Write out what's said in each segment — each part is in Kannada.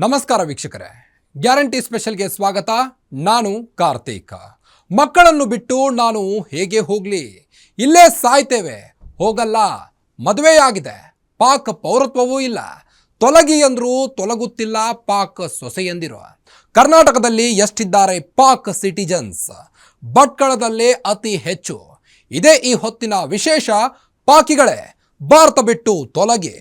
ನಮಸ್ಕಾರ ವೀಕ್ಷಕರೇ, ಗ್ಯಾರಂಟಿ ಸ್ಪೆಷಲ್ಗೆ ಸ್ವಾಗತ. ನಾನು ಕಾರ್ತಿಕ್. ಮಕ್ಕಳನ್ನು ಬಿಟ್ಟು ನಾನು ಹೇಗೆ ಹೋಗಲಿ? ಇಲ್ಲೇ ಸಾಯ್ತೇವೆ. ಹೋಗಲ್ಲ. ಮದುವೆಯಾಗಿದೆ, ಪಾಕ್ ಪೌರತ್ವವೂ ಇಲ್ಲ. ತೊಲಗಿ ಅಂದರೂ ತೊಲಗುತ್ತಿಲ್ಲ ಪಾಕ್ ಸೊಸೆಯಂದಿರು. ಕರ್ನಾಟಕದಲ್ಲಿ ಎಷ್ಟಿದ್ದಾರೆ ಪಾಕ್ ಸಿಟಿಜನ್ಸ್? ಭಟ್ಕಳದಲ್ಲೇ ಅತಿ ಹೆಚ್ಚು. ಇದೇ ಈ ಹೊತ್ತಿನ ವಿಶೇಷ. ಪಾಕಿಗಳೇ, ಭಾರತ ಬಿಟ್ಟು ತೊಲಗಿ.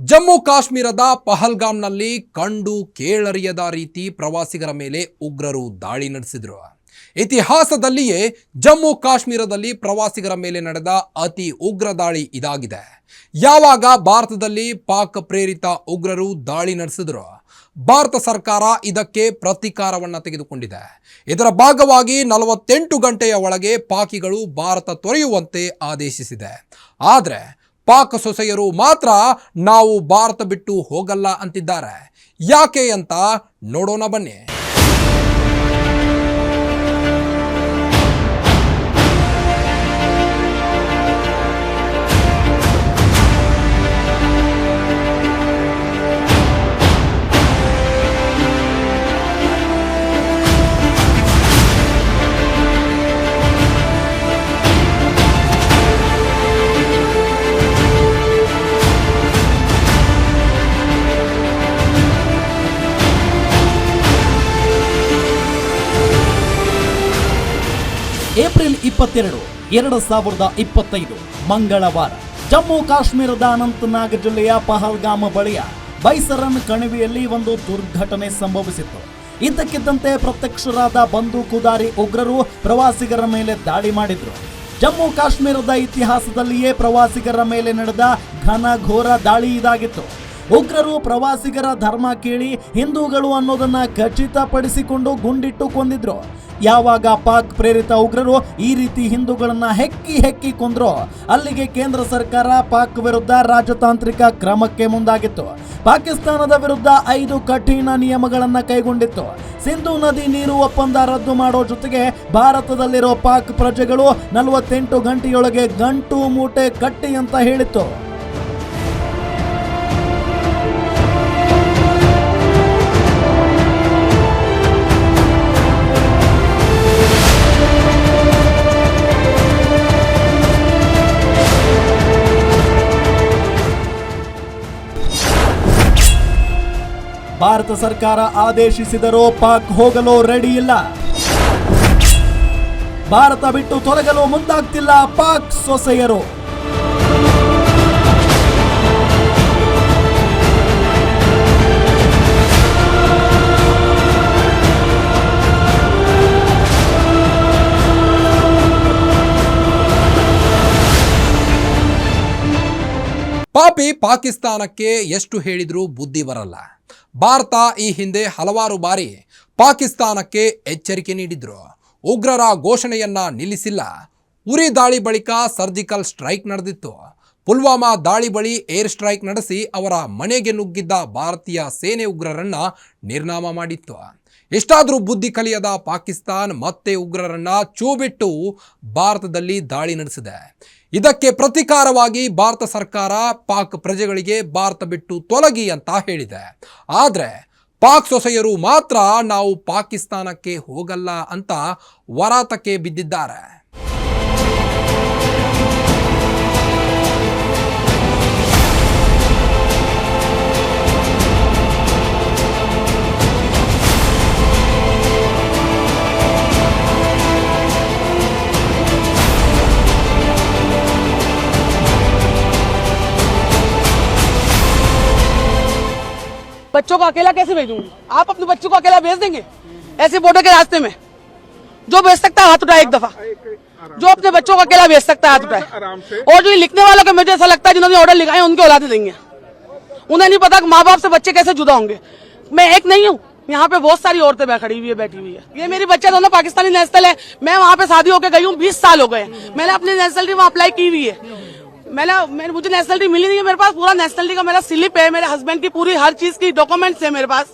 ಜಮ್ಮು ಕಾಶ್ಮೀರದ ಪಹಲ್ಗಾಮ್ನಲ್ಲಿ ಕಂಡು ಕೇಳರಿಯದ ರೀತಿ ಪ್ರವಾಸಿಗರ ಮೇಲೆ ಉಗ್ರರು ದಾಳಿ ನಡೆಸಿದರು. ಇತಿಹಾಸದಲ್ಲಿಯೇ ಜಮ್ಮು ಕಾಶ್ಮೀರದಲ್ಲಿ ಪ್ರವಾಸಿಗರ ಮೇಲೆ ನಡೆದ ಅತಿ ಉಗ್ರ ದಾಳಿ ಇದಾಗಿದೆ. ಯಾವಾಗ ಭಾರತದಲ್ಲಿ ಪಾಕ್ ಪ್ರೇರಿತ ಉಗ್ರರು ದಾಳಿ ನಡೆಸಿದರು, ಭಾರತ ಸರ್ಕಾರ ಇದಕ್ಕೆ ಪ್ರತೀಕಾರವನ್ನು ತೆಗೆದುಕೊಂಡಿದೆ. ಇದರ ಭಾಗವಾಗಿ 48 ಗಂಟೆಯ ಒಳಗೆ ಪಾಕಿಗಳು ಭಾರತ ತೊರೆಯುವಂತೆ ಆದೇಶಿಸಿದೆ. ಆದರೆ ಪಾಕ್ ಸೊಸೆಯರು ಮಾತ್ರ ನಾವು ಭಾರತ ಬಿಟ್ಟು ಹೋಗಲ್ಲ ಅಂತಿದ್ದಾರೆ. ಯಾಕೆ ಅಂತ ನೋಡೋಣ ಬನ್ನಿ. ಏಪ್ರಿಲ್ 22, 2025 ಮಂಗಳವಾರ ಜಮ್ಮು ಕಾಶ್ಮೀರದ ಅನಂತನಾಗ್ ಜಿಲ್ಲೆಯ ಪಹಲ್ಗಾಮ್ ಬಳಿಯ ಬೈಸರನ್ ಕಣಿವೆಯಲ್ಲಿ ಒಂದು ದುರ್ಘಟನೆ ಸಂಭವಿಸಿತ್ತು. ಇದ್ದಕ್ಕಿದ್ದಂತೆ ಪ್ರತ್ಯಕ್ಷರಾದ ಬಂದೂಕುದಾರಿ ಉಗ್ರರು ಪ್ರವಾಸಿಗರ ಮೇಲೆ ದಾಳಿ ಮಾಡಿದ್ರು. ಜಮ್ಮು ಕಾಶ್ಮೀರದ ಇತಿಹಾಸದಲ್ಲಿಯೇ ಪ್ರವಾಸಿಗರ ಮೇಲೆ ನಡೆದ ಘನಘೋರ ದಾಳಿ ಇದಾಗಿತ್ತು. ಉಗ್ರರು ಪ್ರವಾಸಿಗರ ಧರ್ಮ ಕೇಳಿ ಹಿಂದೂಗಳು ಅನ್ನೋದನ್ನ ಖಚಿತಪಡಿಸಿಕೊಂಡು ಗುಂಡಿಟ್ಟು ಕೊಂದಿದ್ರು. ಯಾವಾಗ ಪಾಕ್ ಪ್ರೇರಿತ ಉಗ್ರರು ಈ ರೀತಿ ಹಿಂದೂಗಳನ್ನ ಹೆಕ್ಕಿ ಕೊಂದ್ರು, ಅಲ್ಲಿಗೆ ಕೇಂದ್ರ ಸರ್ಕಾರ ಪಾಕ್ ವಿರುದ್ಧ ರಾಜತಾಂತ್ರಿಕ ಕ್ರಮಕ್ಕೆ ಮುಂದಾಗಿತ್ತು. ಪಾಕಿಸ್ತಾನದ ವಿರುದ್ಧ 5 ಕಠಿಣ ನಿಯಮಗಳನ್ನ ಕೈಗೊಂಡಿತ್ತು. ಸಿಂಧೂ ನದಿ ನೀರು ಒಪ್ಪಂದ ರದ್ದು ಮಾಡೋ ಜೊತೆಗೆ ಭಾರತದಲ್ಲಿರೋ ಪಾಕ್ ಪ್ರಜೆಗಳು 48 ಗಂಟೆಯೊಳಗೆ ಗಂಟು ಮೂಟೆ ಕಟ್ಟಿ ಅಂತ ಹೇಳಿತ್ತು. ಭಾರತ ಸರ್ಕಾರ ಆದೇಶಿಸಿದರೂ ಪಾಕ್ ಹೋಗಲು ರೆಡಿ ಇಲ್ಲ. ಭಾರತ ಬಿಟ್ಟು ತೊಲಗಲು ಮುಂದಾಗ್ತಿಲ್ಲ ಪಾಕ್ ಸೊಸೆಯರು. ಪಾಪಿ ಪಾಕಿಸ್ತಾನಕ್ಕೆ ಎಷ್ಟು ಹೇಳಿದ್ರೂ ಬುದ್ಧಿ ಬರಲ್ಲ. ಭಾರತ ಈ ಹಿಂದೆ ಹಲವಾರು ಬಾರಿ ಪಾಕಿಸ್ತಾನಕ್ಕೆ ಎಚ್ಚರಿಕೆ ನೀಡಿದ್ರು. ಉಗ್ರರ ಘೋಷಣೆಯನ್ನ ನಿಲ್ಲಿಸಿಲ್ಲ. ಉರಿ ದಾಳಿ ಬಳಿಕ ಸರ್ಜಿಕಲ್ ಸ್ಟ್ರೈಕ್ ನಡೆದಿತ್ತು. ಪುಲ್ವಾಮಾ ದಾಳಿ ಬಳಿ ಏರ್ ಸ್ಟ್ರೈಕ್ ನಡೆಸಿ ಅವರ ಮನೆಗೆ ನುಗ್ಗಿದ್ದ ಭಾರತೀಯ ಸೇನೆ ಉಗ್ರರನ್ನ ನಿರ್ನಾಮ ಮಾಡಿತ್ತು. ಎಷ್ಟಾದರೂ ಬುದ್ಧಿ ಕಲಿಯದ ಪಾಕಿಸ್ತಾನ್ ಮತ್ತೆ ಉಗ್ರರನ್ನ ಚೂಬಿಟ್ಟು ಭಾರತದಲ್ಲಿ ದಾಳಿ ನಡೆಸಿದೆ. ಇದಕ್ಕೆ ಪ್ರತೀಕಾರವಾಗಿ ಭಾರತ ಸರ್ಕಾರ ಪಾಕ್ ಪ್ರಜೆಗಳಿಗೆ ಭಾರತ ಬಿಟ್ಟು ತೊಲಗಿ ಅಂತ ಹೇಳಿದೆ. ಆದರೆ ಪಾಕ್ ಸೊಸೆಯರು ಮಾತ್ರ ನಾವು ಪಾಕಿಸ್ತಾನಕ್ಕೆ ಹೋಗಲ್ಲ ಅಂತ ವರಾತಕ್ಕೆ ಬಿದ್ದಿದ್ದಾರೆ. बच्चों को अकेला कैसे भेजूंगी? आप अपने बच्चों को अकेला भेज देंगे ऐसे बॉर्डर के रास्ते में? जो भेज सकता है हाथ उठाए एक दफा. जो अपने बच्चों को अकेला भेज सकता है हाथ उठाए. और जो लिखने वालों को मुझे ऐसा लगता है जिन्होंने ऑर्डर लिखाए उनके औलादे देंगे. उन्हें नहीं पता कि माँ बाप से बच्चे कैसे जुदा होंगे. मैं एक नहीं हूँ, यहाँ पे बहुत सारी औरतें खड़ी हुई है, बैठी हुई है. ये मेरी बच्चे दोनों पाकिस्तानी नेशनल है. मैं वहाँ पे शादी होकर गई हूँ, 20 साल हो गए. मैंने अपनी नेशनलिटी वहाँ अप्लाई की हुई है. मुझे नेशनलिटी मिली नहीं है. मेरे पास पूरा नेशनलिटी का मेरा स्लिप है, मेरे हस्बैंड की पूरी हर चीज की डॉक्यूमेंट्स है मेरे पास,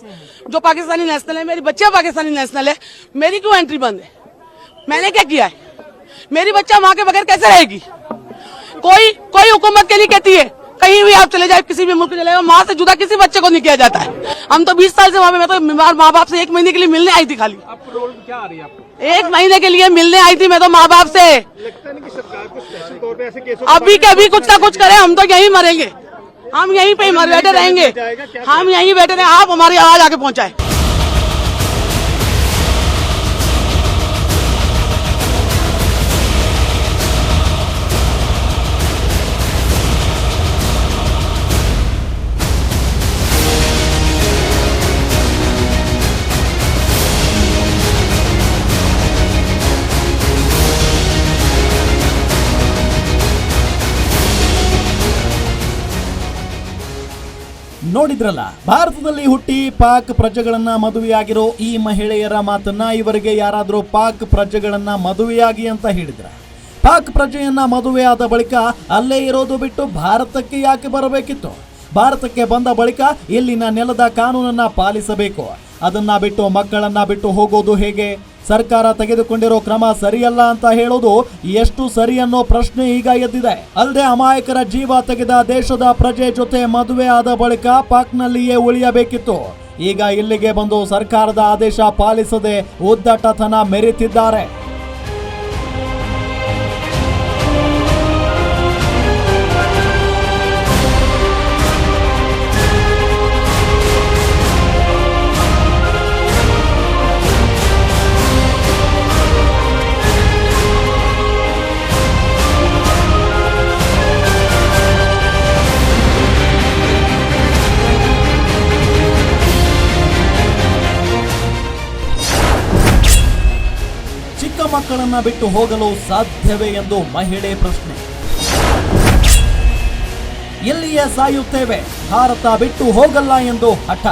जो पाकिस्तानी नेशनल है. मेरी बच्चे पाकिस्तानी नेशनल है. मेरी क्यों एंट्री बंद है? मैंने क्या किया है? मेरी बच्चा माँ के बगैर कैसे रहेगी? कोई हुकूमत के लिए कहती है कहीं भी आप चले जाए, किसी भी मुल्क चले जाए, माँ से जुदा किसी बच्चे को नहीं किया जाता है। हम तो 20 साल से वहाँ पे, मैं तो माँ बाप से 1 महीने के लिए मिलने आई थी खाली। क्या आ रही है आपको? 1 महीने के लिए मिलने आई थी मैं तो माँ बाप से। लगता नहीं कि सरकार को स्पेशल तौर पे ऐसे केसों अभी कभी कुछ ना कुछ करे, हम तो यहीं मरेंगे, हम यहीं पे बैठे रहेंगे, हम यहीं बैठे रहेंगे, आप हमारी आवाज आके पहुँचाए। ನೋಡಿದ್ರಲ್ಲ, ಭಾರತದಲ್ಲಿ ಹುಟ್ಟಿ ಪಾಕ್ ಪ್ರಜೆಗಳನ್ನ ಮದುವೆಯಾಗಿರೋ ಈ ಮಹಿಳೆಯರ ಮಾತನ್ನ. ಇವರಿಗೆ ಯಾರಾದ್ರೂ ಪಾಕ್ ಪ್ರಜೆಗಳನ್ನ ಮದುವೆಯಾಗಿ ಅಂತ ಹೇಳಿದ್ರ? ಪಾಕ್ ಪ್ರಜೆಯನ್ನ ಮದುವೆಯಾದ ಬಳಿಕ ಅಲ್ಲೇ ಇರೋದು ಬಿಟ್ಟು ಭಾರತಕ್ಕೆ ಯಾಕೆ ಬರಬೇಕಿತ್ತು? ಭಾರತಕ್ಕೆ ಬಂದ ಬಳಿಕ ಇಲ್ಲಿನ ನೆಲದ ಕಾನೂನನ್ನ ಪಾಲಿಸಬೇಕು. ಅದನ್ನ ಬಿಟ್ಟು ಮಕ್ಕಳನ್ನ ಬಿಟ್ಟು ಹೋಗೋದು ಹೇಗೆ? ಸರ್ಕಾರ ತೆಗೆದುಕೊಂಡಿರೋ ಕ್ರಮ ಸರಿಯಲ್ಲ ಅಂತ ಹೇಳೋದು ಎಷ್ಟು ಸರಿ ಅನ್ನೋ ಪ್ರಶ್ನೆ ಈಗ ಎದ್ದಿದೆ. ಅಲ್ಲದೆ ಅಮಾಯಕರ ಜೀವ ತೆಗೆದ ದೇಶದ ಪ್ರಜೆ ಜೊತೆ ಮದುವೆ ಆದ ಬಳಿಕ ಪಾಕ್ನಲ್ಲಿಯೇ ಉಳಿಯಬೇಕಿತ್ತು. ಈಗ ಇಲ್ಲಿಗೆ ಬಂದು ಸರ್ಕಾರದ ಆದೇಶ ಪಾಲಿಸದೆ ಉದ್ದಟತನ ಮೆರೆತಿದ್ದಾರೆ. ಮಕ್ಕಳನ್ನ ಬಿಟ್ಟು ಹೋಗಲು ಸಾಧ್ಯವೇ ಎಂದು ಮಹಿಳೆ ಪ್ರಶ್ನೆ. ಎಲ್ಲಿಯೇ ಸಾಯುತ್ತೇವೆ, ಭಾರತ ಬಿಟ್ಟು ಹೋಗಲ್ಲ ಎಂದು ಹಠ.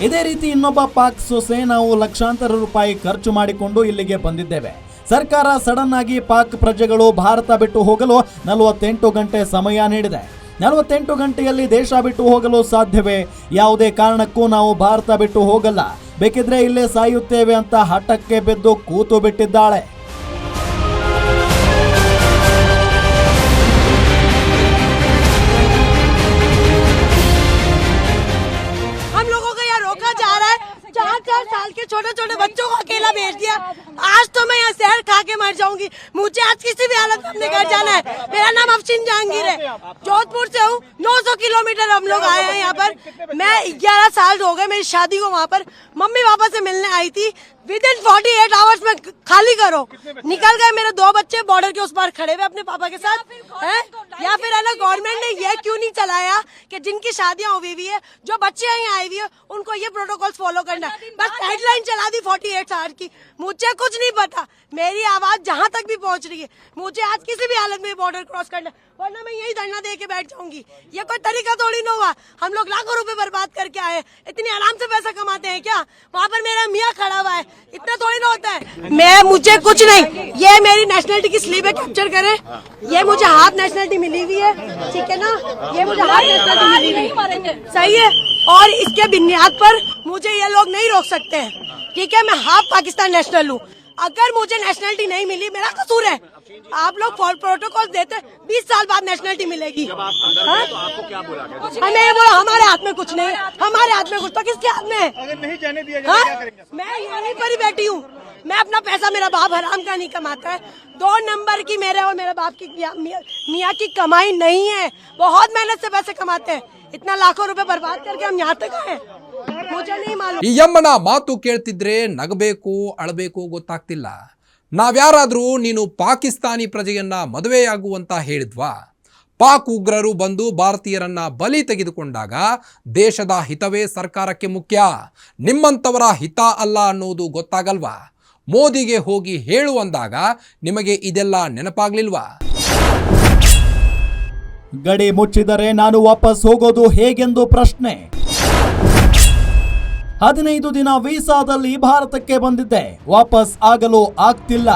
ಇದೇ ರೀತಿ ಇನ್ನೊಬ್ಬ ಪಾಕ್ ಸೊಸೆ, ನಾವು ಲಕ್ಷಾಂತರ ರೂಪಾಯಿ ಖರ್ಚು ಮಾಡಿಕೊಂಡು ಇಲ್ಲಿಗೆ ಬಂದಿದ್ದೇವೆ. ಸರ್ಕಾರ ಸಡನ್ ಆಗಿ ಪಾಕ್ ಪ್ರಜೆಗಳು ಭಾರತ ಬಿಟ್ಟು ಹೋಗಲು 48 ಗಂಟೆ ಸಮಯ ನೀಡಿದೆ. 48 ಗಂಟೆಯಲ್ಲಿ ದೇಶ ಬಿಟ್ಟು ಹೋಗಲು ಸಾಧ್ಯವೇ? ಯಾವುದೇ ಕಾರಣಕ್ಕೂ ನಾವು ಭಾರತ ಬಿಟ್ಟು ಹೋಗಲ್ಲ, ಬೇಕಿದ್ರೆ ಇಲ್ಲೇ ಸಾಯುತ್ತೇವೆ ಅಂತ ಹಠಕ್ಕೆ ಬಿದ್ದು ಕೂತು ಬಿಟ್ಟಿದ್ದಾಳೆ. साल के छोटे छोटे बच्चों को अकेला भेज दिया। आज तो मैं यहाँ शहर खा के मर जाऊंगी। मुझे आज किसी भी हालत में अपने घर जाना है। मेरा नाम अफशीन जहांगीर है, जोधपुर से हूँ। 900 किलोमीटर हम लोग आए हैं यहाँ पर। मैं 11 साल हो गए मेरी शादी को। वहाँ पर मम्मी पापा से मिलने आई थी। विदिन 48 आवर्स में खाली करो, निकल गए। मेरे 2 बच्चे बॉर्डर के उस पार खड़े हुए अपने पापा के साथ हैं। या फिर है ना, गवर्नमेंट ने ये क्यों नहीं चलाया कि जिनकी शादियां हुई हुई है, जो बच्चे यहाँ आई हुई है, उनको ये प्रोटोकॉल फॉलो करना। बस हेडलाइन चला दी 48 आवर की। मुझे कुछ नहीं पता, मेरी आवाज जहाँ तक भी पहुँच रही है। मुझे आज किसी भी हालत में बॉर्डर क्रॉस करना, वरना मैं यही धरना दे के बैठ जाऊंगी। ये कोई तरीका थोड़ी ना हुआ। हम लोग लाखों रुपए बर्बाद करके आए, इतनी आराम से पैसा कमाते हैं क्या? वहाँ पर मेरा मियाँ खड़ा हुआ है, इतना थोड़ी ना होता है। मुझे कुछ नहीं, ये मेरी नेशनलिटी की स्लीप है, कैप्चर करें। ये मुझे हाफ नेशनलिटी मिली हुई है, ठीक है ना? ये मुझे हाफ नेशनलिटी मिली हुई है, सही है। और इसके बुनियाद पर मुझे ये लोग नहीं रोक सकते हैं, ठीक है? मैं हाफ पाकिस्तान नेशनल हूँ। अगर मुझे नेशनलिटी नहीं मिली, मेरा कसूर है। आप लोग प्रोटोकॉल देते, 20 साल बाद नेशनलिटी मिलेगी। जब आप अंदर गए तो आपको क्या बोला गया? हमें बोला हमारे हाथ में कुछ नहीं, हमारे हाथ में कुछ तो किसके हाथ में है? अगर नहीं जाने दिया जाए क्या करेंगे? मैं यहीं पर ही बैठी हूँ। मैं अपना पैसा, मेरा बाप हराम का नहीं कमाता है। 2 नंबर की मेरे और मेरे बाप की मियाँ की कमाई नहीं है। बहुत मेहनत से पैसे कमाते हैं। इतना लाखों रुपए बर्बाद करके हम यहाँ तक आए, मुझे नहीं मालूम। ಈ ಯಮ್ಮನ ಮಾತು ಕೇಳ್ತಿದ್ರೆ ನಗಬೇಕು ಅಳಬೇಕು ಗೊತ್ತಾಗ್ತಿಲ್ಲ. ನಾವ್ಯಾರಾದ್ರೂ ನೀನು ಪಾಕಿಸ್ತಾನಿ ಪ್ರಜೆಯನ್ನ ಮದುವೆಯಾಗುವಂತ ಹೇಳಿದ್ವಾ? ಪಾಕ್ ಉಗ್ರರು ಬಂದು ಭಾರತೀಯರನ್ನ ಬಲಿ ತೆಗೆದುಕೊಂಡಾಗ ದೇಶದ ಹಿತವೇ ಸರ್ಕಾರಕ್ಕೆ ಮುಖ್ಯ, ನಿಮ್ಮಂಥವರ ಹಿತ ಅಲ್ಲ ಅನ್ನೋದು ಗೊತ್ತಾಗಲ್ವಾ? ಮೋದಿಗೆ ಹೋಗಿ ಹೇಳು ಅಂದಾಗ ನಿಮಗೆ ಇದೆಲ್ಲ ನೆನಪಾಗ್ಲಿಲ್ವಾ? ಗಡಿ ಮುಚ್ಚಿದರೆ ನಾನು ವಾಪಸ್ ಹೋಗೋದು ಹೇಗೆಂದು ಪ್ರಶ್ನೆ. 15 ದಿನ ವೀಸಾದಲ್ಲಿ ಭಾರತಕ್ಕೆ ಬಂದಿದ್ದೆ, ವಾಪಸ್ ಆಗಲು ಆಗ್ತಿಲ್ಲ.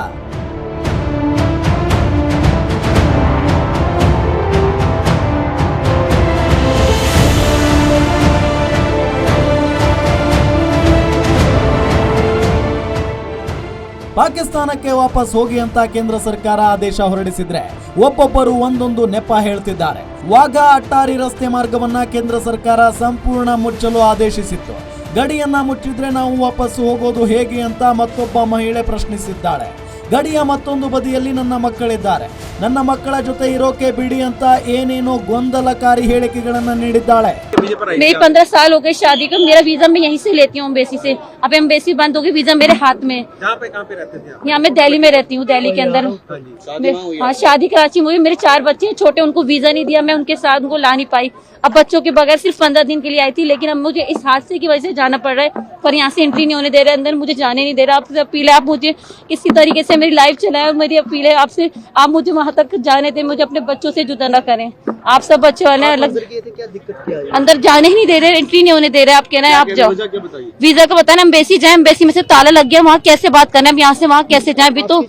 ಪಾಕಿಸ್ತಾನಕ್ಕೆ ವಾಪಸ್ ಹೋಗಿ ಅಂತ ಕೇಂದ್ರ ಸರ್ಕಾರ ಆದೇಶ ಹೊರಡಿಸಿದ್ರೆ ಒಬ್ಬೊಬ್ಬರು ಒಂದೊಂದು ನೆಪ ಹೇಳ್ತಿದ್ದಾರೆ. ವಾಘಾ ಅಟ್ಟಾರಿ ರಸ್ತೆ ಮಾರ್ಗವನ್ನ ಕೇಂದ್ರ ಸರ್ಕಾರ ಸಂಪೂರ್ಣ ಮುಚ್ಚಲು ಆದೇಶಿಸಿತ್ತು. ಗಡಿಯನ್ನ ಮುಚ್ಚಿದ್ರೆ ನಾವು ವಾಪಸ್ ಹೋಗೋದು ಹೇಗೆ ಅಂತ ಮತ್ತೊಬ್ಬ ಮಹಿಳೆ ಪ್ರಶ್ನಿಸಿದ್ದಾಳೆ. ಗಡಿಯ ಮತ್ತೊಂದು ಬದಿಯಲ್ಲಿ ನನ್ನ ಮಕ್ಕಳಿದ್ದಾರೆ, ನನ್ನ ಮಕ್ಕಳ ಜೊತೆ ಇರೋಕೆ ಬಿಡಿ ಅಂತ ಏನೇನೋ ಗೊಂದಲಕಾರಿ ಹೇಳಿಕೆಗಳನ್ನ ನೀಡಿದ್ದಾಳೆ. मेरी 15 साल हो गए शादी को, मेरा वीजा मैं यहीं से लेती हूँ एम्बेसी से. अब एम्बेसी बंद होगी, वीजा मेरे हाथ में. कहाँ पे रहते थे आप? यहाँ मैं दिल्ली में रहती हूँ, दिल्ली के अंदर. हाँ, शादी कराची में हुई. मेरे 4 बच्चे हैं छोटे, उनको वीजा नहीं दिया, मैं उनके साथ उनको ला नहीं पाई. अब बच्चों के बगैर सिर्फ 15 दिन के लिए आई थी, लेकिन अब मुझे इस हादसे की वजह से जाना पड़ रहा है. पर यहाँ से एंट्री नहीं होने दे रहा है, अंदर मुझे जाने नहीं दे रहा. आपसे अपील है, आप मुझे किसी तरीके से मेरी लाइफ चलाएं. और मेरी अपील है आपसे, आप मुझे वहाँ तक जाने दें, मुझे अपने बच्चों से जुदा न करें. आप सब बच्चे वाले हैं, अलग अंदर जाने ही नहीं दे रहे, एंट्री नहीं होने दे रहे. आप कहना है आप जाओ, वीजा का बताना. एम्बेसी जाए, एम्बेसी में से ताला लग गया, वहाँ कैसे बात करना है, यहाँ से वहाँ कैसे जाए. अभी तो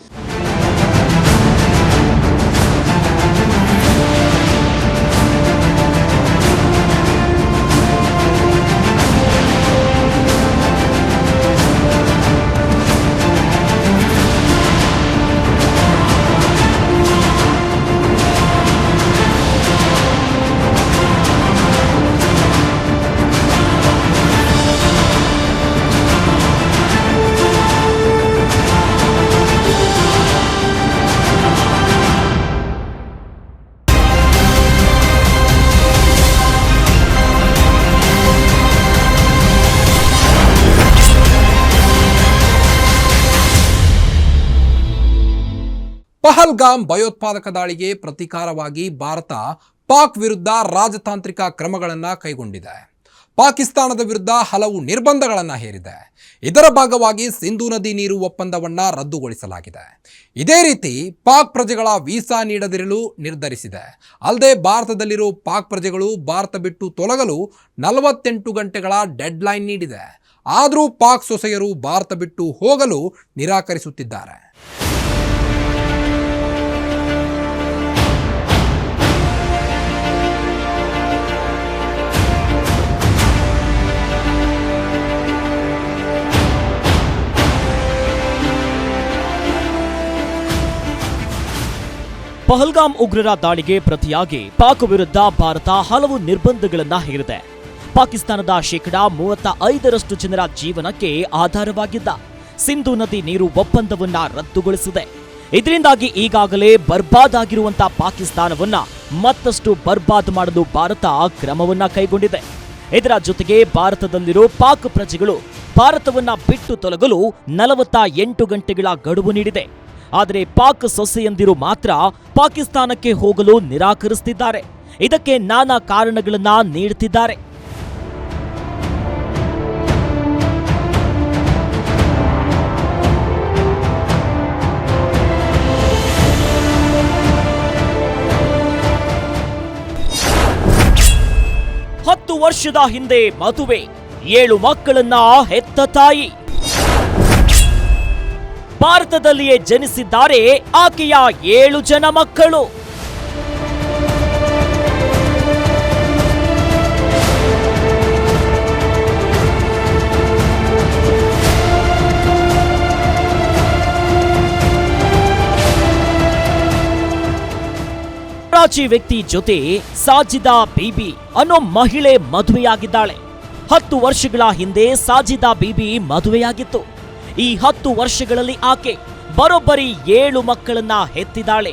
ಪಹಲ್ಗಾಮ್ ಭಯೋತ್ಪಾದಕ ದಾಳಿಗೆ ಪ್ರತೀಕಾರವಾಗಿ ಭಾರತ ಪಾಕ್ ವಿರುದ್ಧ ರಾಜತಾಂತ್ರಿಕ ಕ್ರಮಗಳನ್ನು ಕೈಗೊಂಡಿದೆ. ಪಾಕಿಸ್ತಾನದ ವಿರುದ್ಧ ಹಲವು ನಿರ್ಬಂಧಗಳನ್ನು ಹೇರಿದೆ. ಇದರ ಭಾಗವಾಗಿ ಸಿಂಧೂ ನದಿ ನೀರು ಒಪ್ಪಂದವನ್ನು ರದ್ದುಗೊಳಿಸಲಾಗಿದೆ. ಇದೇ ರೀತಿ ಪಾಕ್ ಪ್ರಜೆಗಳ ವೀಸಾ ನೀಡದಿರಲು ನಿರ್ಧರಿಸಿದೆ. ಅಲ್ಲದೆ ಭಾರತದಲ್ಲಿರೋ ಪಾಕ್ ಪ್ರಜೆಗಳು ಭಾರತ ಬಿಟ್ಟು ತೊಲಗಲು 48 ಗಂಟೆಗಳ ಡೆಡ್ಲೈನ್ ನೀಡಿದೆ. ಆದರೂ ಪಾಕ್ ಸೊಸೆಯರು ಭಾರತ ಬಿಟ್ಟು ಹೋಗಲು ನಿರಾಕರಿಸುತ್ತಿದ್ದಾರೆ. ಪಹಲ್ಗಾಮ್ ಉಗ್ರರ ದಾಳಿಗೆ ಪ್ರತಿಯಾಗಿ ಪಾಕ್ ವಿರುದ್ಧ ಭಾರತ ಹಲವು ನಿರ್ಬಂಧಗಳನ್ನ ಹೇರಿದೆ. ಪಾಕಿಸ್ತಾನದ 35% ಜನರ ಜೀವನಕ್ಕೆ ಆಧಾರವಾಗಿದ್ದ ಸಿಂಧೂ ನದಿ ನೀರು ಒಪ್ಪಂದವನ್ನ ರದ್ದುಗೊಳಿಸಿದೆ. ಇದರಿಂದಾಗಿ ಈಗಾಗಲೇ ಬರ್ಬಾದ್ ಆಗಿರುವಂತಹ ಪಾಕಿಸ್ತಾನವನ್ನ ಮತ್ತಷ್ಟು ಬರ್ಬಾದ್ ಮಾಡಲು ಭಾರತ ಕ್ರಮವನ್ನ ಕೈಗೊಂಡಿದೆ. ಇದರ ಜೊತೆಗೆ ಭಾರತದಲ್ಲಿರೋ ಪಾಕ್ ಪ್ರಜೆಗಳು ಭಾರತವನ್ನ ಬಿಟ್ಟು ತೊಲಗಲು 48 ಗಂಟೆಗಳ ಗಡುವು ನೀಡಿದೆ. ಆದರೆ ಪಾಕ್ ಸೊಸೆಯಂದಿರು ಮಾತ್ರ ಪಾಕಿಸ್ತಾನಕ್ಕೆ ಹೋಗಲು ನಿರಾಕರಿಸುತ್ತಿದ್ದಾರೆ. ಇದಕ್ಕೆ ನಾನಾ ಕಾರಣಗಳನ್ನ ನೀಡುತ್ತಿದ್ದಾರೆ. ಹತ್ತು ವರ್ಷದ ಹಿಂದೆ ಮದುವೆ, 7 ಮಕ್ಕಳನ್ನ ಹೆತ್ತ ತಾಯಿ. ಭಾರತದಲ್ಲಿಯೇ ಜನಿಸಿದ್ದಾರೆ ಆಕೆಯ 7 ಜನ ಮಕ್ಕಳು. ಕರಾಚಿ ವ್ಯಕ್ತಿ ಜೊತೆ ಸಾಜಿದಾ ಬೀಬಿ ಅನ್ನೋ ಮಹಿಳೆ ಮದುವೆಯಾಗಿದ್ದಾಳೆ. 10 ವರ್ಷಗಳ ಹಿಂದೆ ಸಾಜಿದಾ ಬೀಬಿ ಮದುವೆಯಾಗಿತ್ತು. ಈ 10 ವರ್ಷಗಳಲ್ಲಿ ಆಕೆ ಬರೋಬ್ಬರಿ 7 ಮಕ್ಕಳನ್ನ ಹೆತ್ತಿದ್ದಾಳೆ.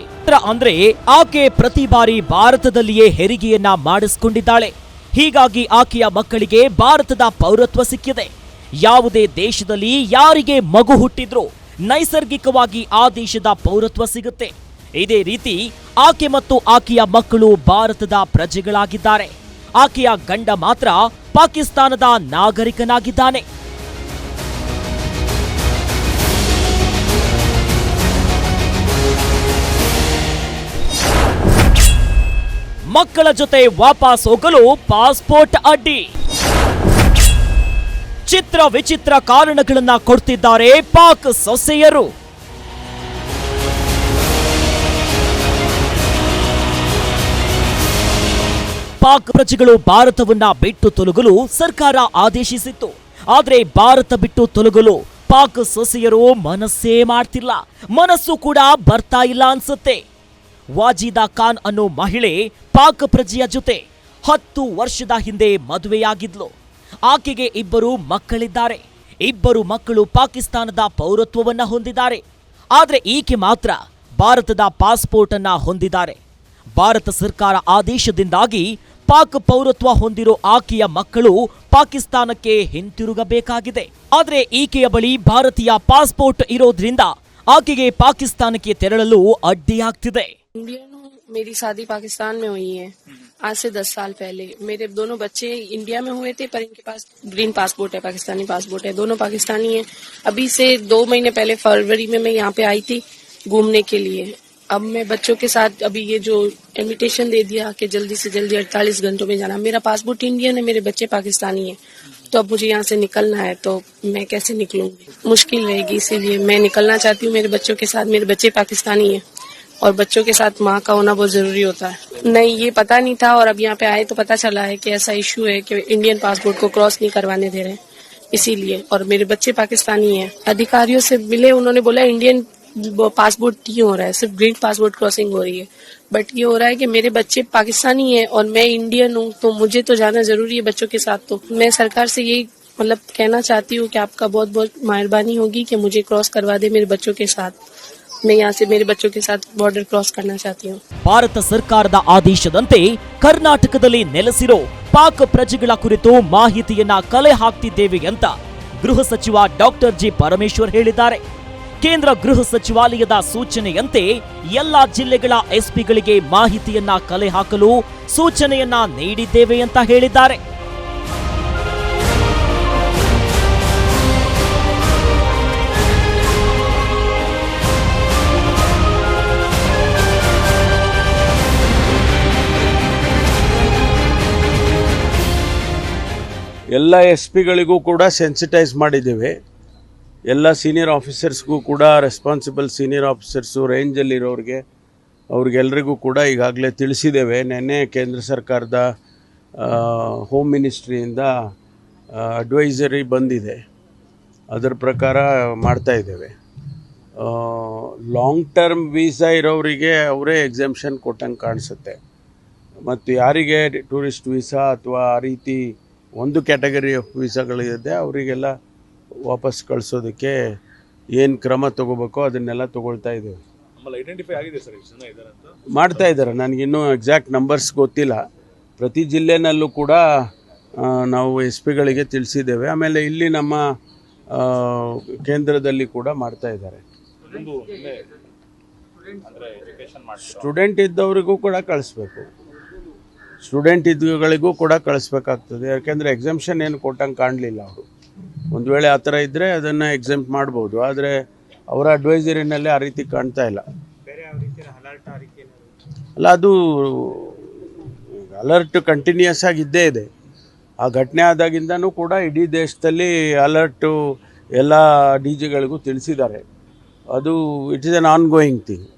ಅಂದ್ರೆ ಆಕೆ ಪ್ರತಿ ಬಾರಿ ಭಾರತದಲ್ಲಿಯೇ ಹೆರಿಗೆಯನ್ನ ಮಾಡಿಸಿಕೊಂಡಿದ್ದಾಳೆ. ಹೀಗಾಗಿ ಆಕೆಯ ಮಕ್ಕಳಿಗೆ ಭಾರತದ ಪೌರತ್ವ ಸಿಕ್ಕಿದೆ. ಯಾವುದೇ ದೇಶದಲ್ಲಿ ಯಾರಿಗೆ ಮಗು ಹುಟ್ಟಿದ್ರೂ ನೈಸರ್ಗಿಕವಾಗಿ ಆ ದೇಶದ ಪೌರತ್ವ ಸಿಗುತ್ತೆ. ಇದೇ ರೀತಿ ಆಕೆ ಮತ್ತು ಆಕೆಯ ಮಕ್ಕಳು ಭಾರತದ ಪ್ರಜೆಗಳಾಗಿದ್ದಾರೆ. ಆಕೆಯ ಗಂಡ ಮಾತ್ರ ಪಾಕಿಸ್ತಾನದ ನಾಗರಿಕನಾಗಿದ್ದಾನೆ. ಮಕ್ಕಳ ಜೊತೆ ವಾಪಸ್ ಹೋಗಲು ಪಾಸ್ಪೋರ್ಟ್ ಅಡ್ಡಿ. ಚಿತ್ರ ವಿಚಿತ್ರ ಕಾರಣಗಳನ್ನ ಕೊಡ್ತಿದ್ದಾರೆ ಪಾಕ್ ಸೊಸೆಯರು. ಪಾಕ್ ಪ್ರಜೆಗಳು ಭಾರತವನ್ನ ಬಿಟ್ಟು ತೊಲಗಲು ಸರ್ಕಾರ ಆದೇಶಿಸಿತ್ತು. ಆದರೆ ಭಾರತ ಬಿಟ್ಟು ತೊಲಗಲು ಪಾಕ್ ಸೊಸೆಯರು ಮನಸ್ಸೇ ಮಾಡ್ತಿಲ್ಲ, ಮನಸ್ಸು ಕೂಡ ಬರ್ತಾ ಇಲ್ಲ ಅನ್ಸುತ್ತೆ. ವಾಜಿದಾ ಖಾನ್ ಅನ್ನೋ ಮಹಿಳೆ ಪಾಕ್ ಪ್ರಜೆಯ ಜೊತೆ 10 ವರ್ಷದ ಹಿಂದೆ ಮದುವೆಯಾಗಿದ್ಲು. ಆಕೆಗೆ 2 ಮಕ್ಕಳಿದ್ದಾರೆ. 2 ಮಕ್ಕಳು ಪಾಕಿಸ್ತಾನದ ಪೌರತ್ವವನ್ನ ಹೊಂದಿದ್ದಾರೆ. ಆದ್ರೆ ಈಕೆ ಮಾತ್ರ ಭಾರತದ ಪಾಸ್ಪೋರ್ಟ್ ಅನ್ನ ಹೊಂದಿದ್ದಾರೆ. ಭಾರತ ಸರ್ಕಾರ ಆದೇಶದಿಂದಾಗಿ ಪಾಕ್ ಪೌರತ್ವ ಹೊಂದಿರೋ ಆಕೆಯ ಮಕ್ಕಳು ಪಾಕಿಸ್ತಾನಕ್ಕೆ ಹಿಂತಿರುಗಬೇಕಾಗಿದೆ. ಆದ್ರೆ ಈಕೆಯ ಬಳಿ ಭಾರತೀಯ ಪಾಸ್ಪೋರ್ಟ್ ಇರೋದ್ರಿಂದ ಆಕೆಗೆ ಪಾಕಿಸ್ತಾನಕ್ಕೆ ತೆರಳಲು ಅಡ್ಡಿಯಾಗ್ತಿದೆ. इंडियन हूँ, मेरी शादी पाकिस्तान में हुई है आज से 10 साल पहले. मेरे दोनों बच्चे इंडिया में हुए थे, पर इनके पास ग्रीन पासपोर्ट है, पाकिस्तानी पासपोर्ट है. दोनों पाकिस्तानी हैं. अभी से 2 महीने पहले फरवरी में मैं यहाँ पे आई थी घूमने के लिए. अब मैं बच्चों के साथ अभी ये जो इन्विटेशन दे दिया कि जल्दी से जल्दी 48 घंटों में जाना. मेरा पासपोर्ट इंडियन है, मेरे बच्चे पाकिस्तानी है, तो अब मुझे यहाँ से निकलना है. तो मैं कैसे निकलूंगी? मुश्किल रहेगी, इसीलिए मैं निकलना चाहती हूँ मेरे बच्चों के साथ. मेरे बच्चे पाकिस्तानी है और बच्चों के साथ माँ का होना बहुत जरूरी होता है. नहीं, ये पता नहीं था और अब यहाँ पे आए तो पता चला है कि ऐसा इशू है कि इंडियन पासपोर्ट को क्रॉस नहीं करवाने दे रहे, इसीलिए. और मेरे बच्चे पाकिस्तानी हैं. अधिकारियों से मिले, उन्होंने बोला इंडियन पासपोर्ट नहीं हो रहा है, सिर्फ ग्रीन पासपोर्ट क्रॉसिंग हो रही है. बट ये हो रहा है कि मेरे बच्चे पाकिस्तानी हैं और मैं इंडियन हूँ, तो मुझे तो जाना जरूरी है बच्चों के साथ. तो मैं सरकार से यही कहना चाहती हूँ कि आपका बहुत बहुत मेहरबानी होगी कि मुझे क्रॉस करवा दे मेरे बच्चों के साथ. मैं यहाँ से मेरे बच्चों के साथ बॉर्डर क्रॉस करना चाहती हूँ. ಭಾರತ ಸರ್ಕಾರದ ಆದೇಶದಂತೆ ಕರ್ನಾಟಕದಲ್ಲಿ ನೆಲೆಸಿರೋ ಪಾಕ್ ಪ್ರಜೆಗಳ ಕುರಿತು ಮಾಹಿತಿಯನ್ನ ಕಲೆ ಹಾಕ್ತಿದ್ದೇವೆ ಅಂತ ಗೃಹ ಸಚಿವ ಡಾಕ್ಟರ್ ಜಿ ಪರಮೇಶ್ವರ್ ಹೇಳಿದ್ದಾರೆ. ಕೇಂದ್ರ ಗೃಹ ಸಚಿವಾಲಯದ ಸೂಚನೆಯಂತೆ ಎಲ್ಲಾ ಜಿಲ್ಲೆಗಳ ಎಸ್ಪಿಗಳಿಗೆ ಮಾಹಿತಿಯನ್ನ ಕಲೆ ಹಾಕಲು ಸೂಚನೆಯನ್ನ ನೀಡಿದ್ದೇವೆ ಅಂತ ಹೇಳಿದ್ದಾರೆ. ಎಲ್ಲ SP ಗಳಿಗೂ ಕೂಡ ಸೆನ್ಸಿಟೈಸ್ ಮಾಡಿದ್ದೇವೆ. ಎಲ್ಲ ಸೀನಿಯರ್ ಆಫೀಸರ್ಸ್ಗೂ ಕೂಡ, ರೆಸ್ಪಾನ್ಸಿಬಲ್ ಸೀನಿಯರ್ ಆಫೀಸರ್ಸು, ರೇಂಜಲ್ಲಿರೋರಿಗೆ ಅವ್ರಿಗೆಲ್ರಿಗೂ ಕೂಡ ಈಗಾಗಲೇ ತಿಳಿಸಿದ್ದೇವೆ. ನೆನ್ನೆ ಕೇಂದ್ರ ಸರ್ಕಾರದ ಹೋಮ್ ಮಿನಿಸ್ಟ್ರಿಯಿಂದ ಅಡ್ವೈಸರಿ ಬಂದಿದೆ, ಅದರ ಪ್ರಕಾರ ಮಾಡ್ತಾ ಇದ್ದೇವೆ. ಲಾಂಗ್ ಟರ್ಮ್ ವೀಸಾ ಇರೋರಿಗೆ ಅವರೇ ಎಕ್ಸೆಂಪ್ಷನ್ ಕೊಟ್ಟಂಗೆ ಕಾಣಿಸುತ್ತೆ. ಮತ್ತು ಯಾರಿಗೆ ಟೂರಿಸ್ಟ್ ವೀಸಾ ಅಥವಾ ಆ ರೀತಿ ಒಂದು ಕ್ಯಾಟಗರಿ ಆಫ್ ವೀಸಾಗಳಿದೆ ಅವರಿಗೆಲ್ಲ ವಾಪಸ್ ಕಳಿಸೋದಕ್ಕೆ ಏನು ಕ್ರಮ ತಗೋಬೇಕೋ ಅದನ್ನೆಲ್ಲ ತಗೊಳ್ತಾ ಇದ್ದೇವೆ. ಮಾಡ್ತಾ ಇದ್ದಾರೆ. ನನಗಿನ್ನೂ ಎಕ್ಸಾಕ್ಟ್ ನಂಬರ್ಸ್ ಗೊತ್ತಿಲ್ಲ. ಪ್ರತಿ ಜಿಲ್ಲೆನಲ್ಲೂ ಕೂಡ ನಾವು SP ಗಳಿಗೆ ತಿಳಿಸಿದ್ದೇವೆ. ಆಮೇಲೆ ಇಲ್ಲಿ ನಮ್ಮ ಕೇಂದ್ರದಲ್ಲಿ ಕೂಡ ಮಾಡ್ತಾ ಇದ್ದಾರೆ. ಸ್ಟೂಡೆಂಟ್ ಇದ್ದವರಿಗೂ ಕೂಡ ಕಳಿಸ್ಬೇಕು, ಸ್ಟೂಡೆಂಟ್ ಇದ್ಗಳಿಗೂ ಕೂಡ ಕಳಿಸ್ಬೇಕಾಗ್ತದೆ. ಯಾಕೆಂದರೆ ಎಕ್ಸೆಂಪ್ಷನ್ ಏನು ಕೊಟ್ಟಂಗೆ ಕಾಣಲಿಲ್ಲ ಅವರು. ಒಂದು ವೇಳೆ ಆ ಥರ ಇದ್ದರೆ ಅದನ್ನು ಎಕ್ಸೆಂಪ್ಟ್ ಮಾಡ್ಬೋದು, ಆದರೆ ಅವರ ಅಡ್ವೈಸರಿನಲ್ಲಿ ಆ ರೀತಿ ಕಾಣ್ತಾ ಇಲ್ಲ. ಅಲ್ಲ, ಅದು ಅಲರ್ಟ್ ಕಂಟಿನ್ಯೂಯಸ್ ಆಗಿದ್ದೇ ಇದೆ. ಆ ಘಟನೆ ಆದಾಗಿಂದನೂ ಕೂಡ ಇಡೀ ದೇಶದಲ್ಲಿ ಅಲರ್ಟು ಎಲ್ಲ DGಗಳಿಗೂ ತಿಳಿಸಿದ್ದಾರೆ. ಅದು it is an on going thing.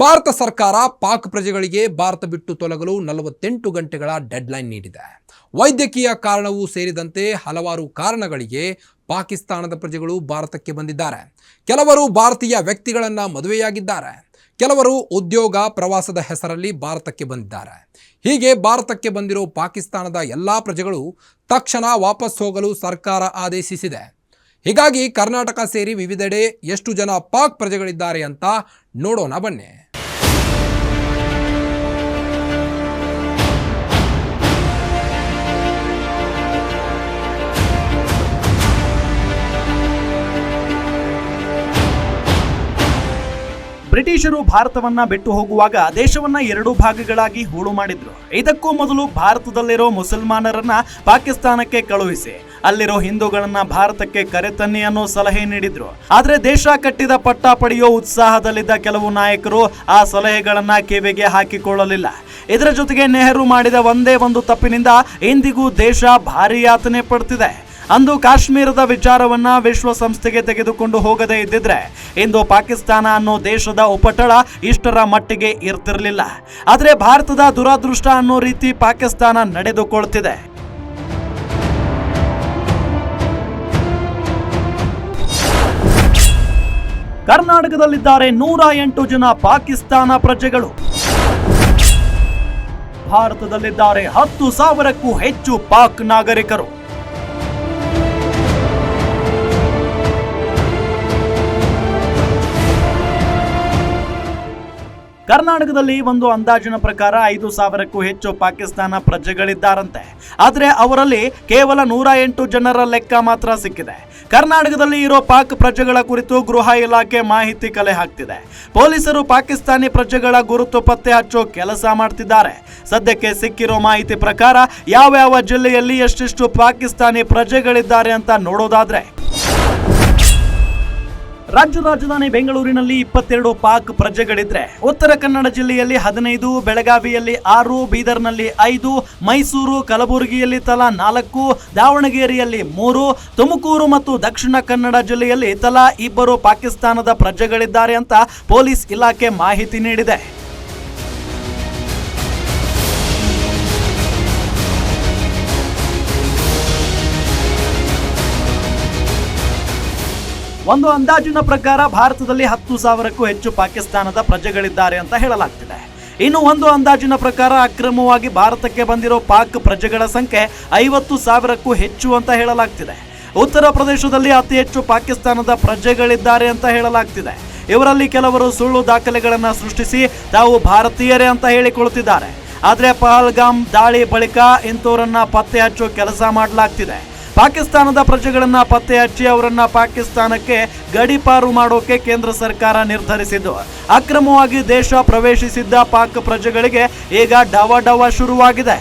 Bharat ಸರ್ಕಾರ ಪಾಕ್ ಪ್ರಜೆಗಳಿಗೆ ಭಾರತ ಬಿಟ್ಟು ತೊಲಗಲು 48 ಗಂಟೆಗಳ ಡೆಡ್ಲೈನ್ ನೀಡಿದೆ. ವೈದ್ಯಕೀಯ ಕಾರಣವೂ ಸೇರಿದಂತೆ ಹಲವಾರು ಕಾರಣಗಳಿಗೆ ಪಾಕಿಸ್ತಾನದ ಪ್ರಜೆಗಳು ಭಾರತಕ್ಕೆ ಬಂದಿದ್ದಾರೆ. ಕೆಲವರು ಭಾರತೀಯ ವ್ಯಕ್ತಿಗಳನ್ನು ಮದುವೆಯಾಗಿದ್ದಾರೆ, ಕೆಲವರು ಉದ್ಯೋಗ ಪ್ರವಾಸದ ಹೆಸರಲ್ಲಿ ಭಾರತಕ್ಕೆ ಬಂದಿದ್ದಾರೆ. ಹೀಗೆ ಭಾರತಕ್ಕೆ ಬಂದಿರೋ ಪಾಕಿಸ್ತಾನದ ಎಲ್ಲ ಪ್ರಜೆಗಳು ತಕ್ಷಣ ವಾಪಸ್ ಹೋಗಲು ಸರ್ಕಾರ ಆದೇಶಿಸಿದೆ. ಹೀಗಾಗಿ ಕರ್ನಾಟಕ ಸೇರಿ ವಿವಿಧೆಡೆ ಎಷ್ಟು ಜನ ಪಾಕ್ ಪ್ರಜೆಗಳಿದ್ದಾರೆ ಅಂತ ನೋಡೋಣ ಬನ್ನಿ. ಬ್ರಿಟಿಷರು ಭಾರತವನ್ನ ಬಿಟ್ಟು ಹೋಗುವಾಗ ದೇಶವನ್ನ 2 ಭಾಗಗಳಾಗಿ ಹೂಳು ಮಾಡಿದ್ರು. ಇದಕ್ಕೂ ಮೊದಲು ಭಾರತದಲ್ಲಿರೋ ಮುಸಲ್ಮಾನರನ್ನ ಪಾಕಿಸ್ತಾನಕ್ಕೆ ಕಳುಹಿಸಿ ಅಲ್ಲಿರೋ ಹಿಂದೂಗಳನ್ನ ಭಾರತಕ್ಕೆ ಕರೆತನ್ನಿ ಅನ್ನೋ ಸಲಹೆ ನೀಡಿದ್ರು. ಆದ್ರೆ ದೇಶ ಕಟ್ಟಿದ ಪಟ್ಟ ಪಡೆಯೋ ಉತ್ಸಾಹದಲ್ಲಿದ್ದ ಕೆಲವು ನಾಯಕರು ಆ ಸಲಹೆಗಳನ್ನ ಕಿವಿಗೆ ಹಾಕಿಕೊಳ್ಳಲಿಲ್ಲ. ಇದರ ಜೊತೆಗೆ ನೆಹರು ಮಾಡಿದ ಒಂದೇ ಒಂದು ತಪ್ಪಿನಿಂದ ಇಂದಿಗೂ ದೇಶ ಭಾರಿ ಯಾತನೆ ಪಡ್ತಿದೆ. ಅಂದು ಕಾಶ್ಮೀರದ ವಿಚಾರವನ್ನ ವಿಶ್ವಸಂಸ್ಥೆಗೆ ತೆಗೆದುಕೊಂಡು ಹೋಗದೇ ಇದ್ದಿದ್ರೆ ಇಂದು ಪಾಕಿಸ್ತಾನ ಅನ್ನೋ ದೇಶದ ಉಪಟಳ ಇಷ್ಟರ ಮಟ್ಟಿಗೆ ಇರ್ತಿರ್ಲಿಲ್ಲ. ಆದ್ರೆ ಭಾರತದ ದುರಾದೃಷ್ಟ ಅನ್ನೋ ರೀತಿ ಪಾಕಿಸ್ತಾನ ನಡೆದುಕೊಳ್ತಿದೆ. ಕರ್ನಾಟಕದಲ್ಲಿದ್ದಾರೆ 108 ಜನ ಪಾಕಿಸ್ತಾನ ಪ್ರಜೆಗಳು. ಭಾರತದಲ್ಲಿದ್ದಾರೆ 10,000ಕ್ಕೂ ಹೆಚ್ಚು ಪಾಕ್ ನಾಗರಿಕರು. ಕರ್ನಾಟಕದಲ್ಲಿ ಒಂದು ಅಂದಾಜಿನ ಪ್ರಕಾರ 5,000ಕ್ಕೂ ಹೆಚ್ಚು ಪಾಕಿಸ್ತಾನ ಪ್ರಜೆಗಳಿದ್ದಾರಂತೆ. ಆದರೆ ಅವರಲ್ಲಿ ಕೇವಲ 108 ಜನರ ಲೆಕ್ಕ ಮಾತ್ರ ಸಿಕ್ಕಿದೆ. ಕರ್ನಾಟಕದಲ್ಲಿ ಇರೋ ಪಾಕ್ ಪ್ರಜೆಗಳ ಕುರಿತು ಗೃಹ ಇಲಾಖೆ ಮಾಹಿತಿ ಕಲೆ ಹಾಕ್ತಿದೆ. ಪೊಲೀಸರು ಪಾಕಿಸ್ತಾನಿ ಪ್ರಜೆಗಳ ಗುರುತು ಪತ್ತೆ ಹಚ್ಚೋ ಕೆಲಸ ಮಾಡ್ತಿದ್ದಾರೆ. ಸದ್ಯಕ್ಕೆ ಸಿಕ್ಕಿರೋ ಮಾಹಿತಿ ಪ್ರಕಾರ ಯಾವ್ಯಾವ ಜಿಲ್ಲೆಯಲ್ಲಿ ಎಷ್ಟೆಷ್ಟು ಪಾಕಿಸ್ತಾನಿ ಪ್ರಜೆಗಳಿದ್ದಾರೆ ಅಂತ ನೋಡೋದಾದ್ರೆ, ರಾಜ್ಯ ರಾಜಧಾನಿ ಬೆಂಗಳೂರಿನಲ್ಲಿ 22 ಪಾಕ್ ಪ್ರಜೆಗಳಿದ್ರೆ ಉತ್ತರ ಕನ್ನಡ ಜಿಲ್ಲೆಯಲ್ಲಿ 15, ಬೆಳಗಾವಿಯಲ್ಲಿ 6, ಬೀದರ್ನಲ್ಲಿ 5, ಮೈಸೂರು, ಕಲಬುರಗಿಯಲ್ಲಿ ತಲಾ 4, ದಾವಣಗೆರೆಯಲ್ಲಿ 3, ತುಮಕೂರು ಮತ್ತು ದಕ್ಷಿಣ ಕನ್ನಡ ಜಿಲ್ಲೆಯಲ್ಲಿ ತಲಾ 2 ಪಾಕಿಸ್ತಾನದ ಪ್ರಜೆಗಳಿದ್ದಾರೆ ಅಂತ ಪೊಲೀಸ್ ಇಲಾಖೆ ಮಾಹಿತಿ ನೀಡಿದೆ. ಒಂದು ಅಂದಾಜಿನ ಪ್ರಕಾರ ಭಾರತದಲ್ಲಿ 10,000ಕ್ಕೂ ಹೆಚ್ಚು ಪಾಕಿಸ್ತಾನದ ಪ್ರಜೆಗಳಿದ್ದಾರೆ ಅಂತ ಹೇಳಲಾಗ್ತಿದೆ. ಇನ್ನು ಒಂದು ಅಂದಾಜಿನ ಪ್ರಕಾರ ಅಕ್ರಮವಾಗಿ ಭಾರತಕ್ಕೆ ಬಂದಿರೋ ಪಾಕ್ ಪ್ರಜೆಗಳ ಸಂಖ್ಯೆ 50,000ಕ್ಕೂ ಹೆಚ್ಚು ಅಂತ ಹೇಳಲಾಗ್ತಿದೆ. ಉತ್ತರ ಪ್ರದೇಶದಲ್ಲಿ ಅತಿ ಹೆಚ್ಚು ಪಾಕಿಸ್ತಾನದ ಪ್ರಜೆಗಳಿದ್ದಾರೆ ಅಂತ ಹೇಳಲಾಗ್ತಿದೆ. ಇವರಲ್ಲಿ ಕೆಲವರು ಸುಳ್ಳು ದಾಖಲೆಗಳನ್ನು ಸೃಷ್ಟಿಸಿ ತಾವು ಭಾರತೀಯರೇ ಅಂತ ಹೇಳಿಕೊಳ್ಳುತ್ತಿದ್ದಾರೆ. ಆದರೆ ಪಹಲ್ಗಾಮ್ ದಾಳಿ ಬಳಿಕ ಇಂಥವರನ್ನ ಪತ್ತೆ ಹಚ್ಚೋ ಕೆಲಸ ಮಾಡಲಾಗ್ತಿದೆ. ಪಾಕಿಸ್ತಾನದ ಪ್ರಜೆಗಳನ್ನ ಪತ್ತೆ ಹಚ್ಚಿ ಅವರನ್ನ ಪಾಕಿಸ್ತಾನಕ್ಕೆ ಗಡೀಪಾರು ಮಾಡೋಕೆ ಕೇಂದ್ರ ಸರ್ಕಾರ ನಿರ್ಧರಿಸಿದ್ದು, ಅಕ್ರಮವಾಗಿ ದೇಶ ಪ್ರವೇಶಿಸಿದ್ದ ಪಾಕ್ ಪ್ರಜೆಗಳಿಗೆ ಈಗ ಡವ ಶುರುವಾಗಿದೆ.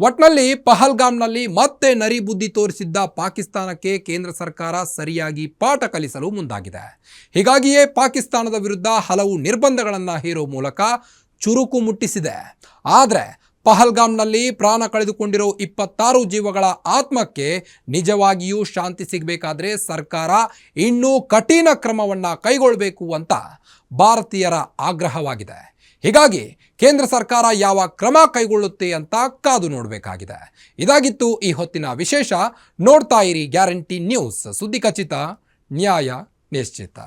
ಒಟ್ನಲ್ಲಿ ಪಹಲ್ಗಾಮ್ನಲ್ಲಿ ಮತ್ತೆ ನರಿ ಬುದ್ಧಿ ತೋರಿಸಿದ್ದ ಪಾಕಿಸ್ತಾನಕ್ಕೆ ಕೇಂದ್ರ ಸರ್ಕಾರ ಸರಿಯಾಗಿ ಪಾಠ ಕಲಿಸಲು ಮುಂದಾಗಿದೆ. ಹೀಗಾಗಿಯೇ ಪಾಕಿಸ್ತಾನದ ವಿರುದ್ಧ ಹಲವು ನಿರ್ಬಂಧಗಳನ್ನು ಹೇರೋ ಮೂಲಕ ಚುರುಕು ಮುಟ್ಟಿಸಿದೆ. ಆದರೆ ಪಹಲ್ಗಾಮ್ನಲ್ಲಿ ಪ್ರಾಣ ಕಳೆದುಕೊಂಡಿರೋ 26 ಜೀವಗಳ ಆತ್ಮಕ್ಕೆ ನಿಜವಾಗಿಯೂ ಶಾಂತಿ ಸಿಗಬೇಕಾದ್ರೆ ಸರ್ಕಾರ ಇನ್ನೂ ಕಠಿಣ ಕ್ರಮವನ್ನು ಕೈಗೊಳ್ಳಬೇಕು ಅಂತ ಭಾರತೀಯರ ಆಗ್ರಹವಾಗಿದೆ. ಹೀಗಾಗಿ ಕೇಂದ್ರ ಸರ್ಕಾರ ಯಾವ ಕ್ರಮ ಕೈಗೊಳ್ಳುತ್ತೆ ಅಂತ ಕಾದು ನೋಡಬೇಕಾಗಿದೆ. ಇದಾಗಿತ್ತು ಈ ಹೊತ್ತಿನ ವಿಶೇಷ. ನೋಡ್ತಾ ಇರಿ ಗ್ಯಾರಂಟಿ ನ್ಯೂಸ್, ಸುದ್ದಿ ಖಚಿತ, ನ್ಯಾಯ ನಿಶ್ಚಿತ.